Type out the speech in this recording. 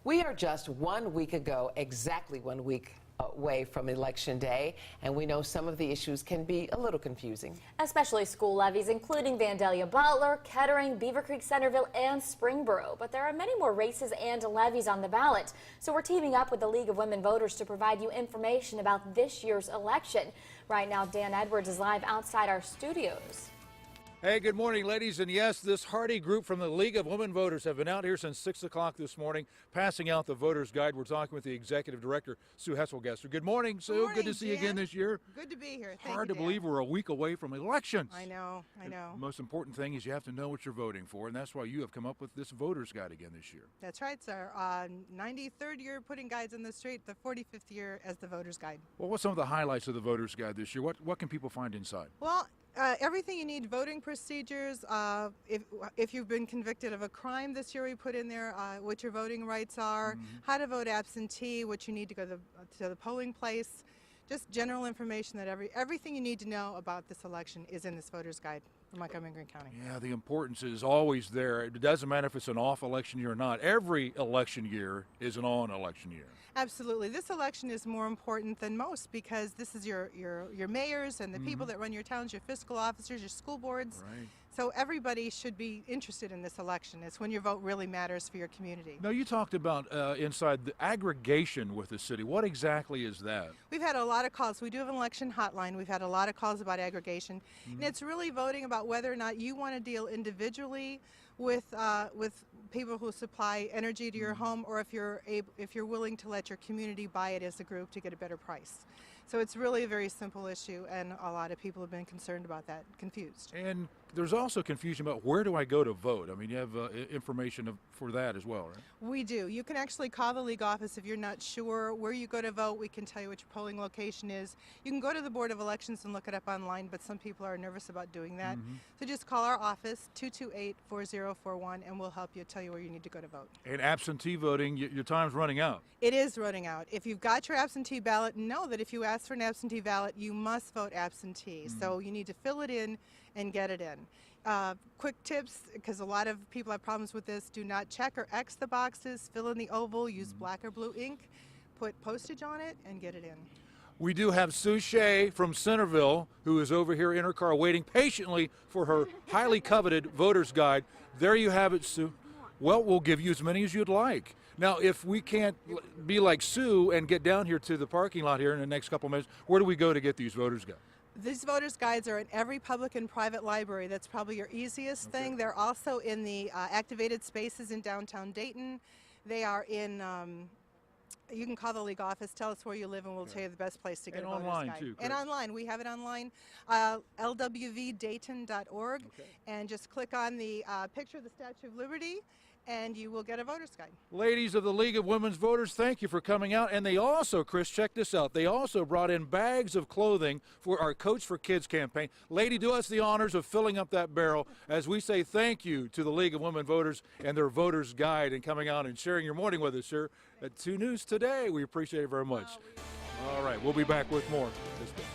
We are just 1 week ago, exactly 1 week away from Election Day, and we know some of the issues can be a little confusing. Especially school levies, including Vandalia Butler, Kettering, Beaver Creek Centerville, and Springboro. But there are many more races and levies on the ballot. So we're teaming up with the League of Women Voters to provide you information about this year's election. Right now, Dan Edwards is live outside our studios. Hey, good morning, ladies. And yes, this hardy group from the League of Women Voters have been out here since 6 o'clock this morning, passing out the voter's guide. We're talking with the executive director, Sue Hesselgesser. Good morning, Sue. Good morning, good to see you again this year. Good to be here. Thank Hard you, to Dan. believe we're a week away from elections. I know. The most important thing is you have to know what you're voting for, and that's why you have come up with this voter's guide again this year. That's right. It's our 93rd year putting guides in the street, the 45th year as the voter's guide. Well, what's some of the highlights of the voter's guide this year? What can people find inside? Well, everything you need, voting procedures, if you've been convicted of a crime this year, we put in there what your voting rights are, how to vote absentee, what you need to go to the polling place, just general information that everything you need to know about this election is in this voter's guide for Montgomery and Greene County. Yeah, the importance is always there. It doesn't matter if it's an off election year or not. Every election year is an on election year. Absolutely. This election is more important than most because this is your mayors and the people that run your towns, your fiscal officers, your school boards. Right. So everybody should be interested in this election. It's when your vote really matters for your community. Now, you talked about inside the aggregation with the city. What exactly is that? We've had a lot of calls. We do have an election hotline. We've had a lot of calls about aggregation. And it's really voting about whether or not you want to deal individually with people who supply energy to your home, or if you're willing to let your community buy it as a group to get a better price. So it's really a very simple issue, and a lot of people have been concerned about that, confused. And there's also confusion about where do I go to vote? I mean, you have information for that as well, right? We do. You can actually call the league office if you're not sure where you go to vote. We can tell you what your polling location is. You can go to the Board of Elections and look it up online, but some people are nervous about doing that. So just call our office, 228-4041, and we'll help you, tell you where you need to go to vote. And absentee voting, your time's running out. It is running out. If you've got your absentee ballot, know that if you ask for an absentee ballot, you must vote absentee. So you need to fill it in and get it in. Quick tips, because a lot of people have problems with this: do not check or X the boxes, fill in the oval, use black or blue ink, put postage on it, and get it in. We do have Sue Shea from Centerville, who is over here in her car waiting patiently for her highly coveted voter's guide. There you have it, Sue. Well, we'll give you as many as you'd like. Now, if we can't be like Sue and get down here to the parking lot here in the next couple minutes, where do we go to get these voter's guides? These voter's guides are in every public and private library. That's probably your easiest thing. They're also in the activated spaces in downtown Dayton. They are in, you can call the league office, tell us where you live, and we'll tell you the best place to get a voter's online guide. too, correct? And online, we have it online, lwvdayton.org, and just click on the picture of the Statue of Liberty, and you will get a voter's guide. Ladies of the League of Women's Voters, thank you for coming out. And they also, Chris, check this out. They also brought in bags of clothing for our Coach for Kids campaign. Lady, do us the honors of filling up that barrel as we say thank you to the League of Women Voters and their voter's guide and coming out and sharing your morning with us here at 2 News Today. We appreciate it very much. All right, we'll be back with more this week.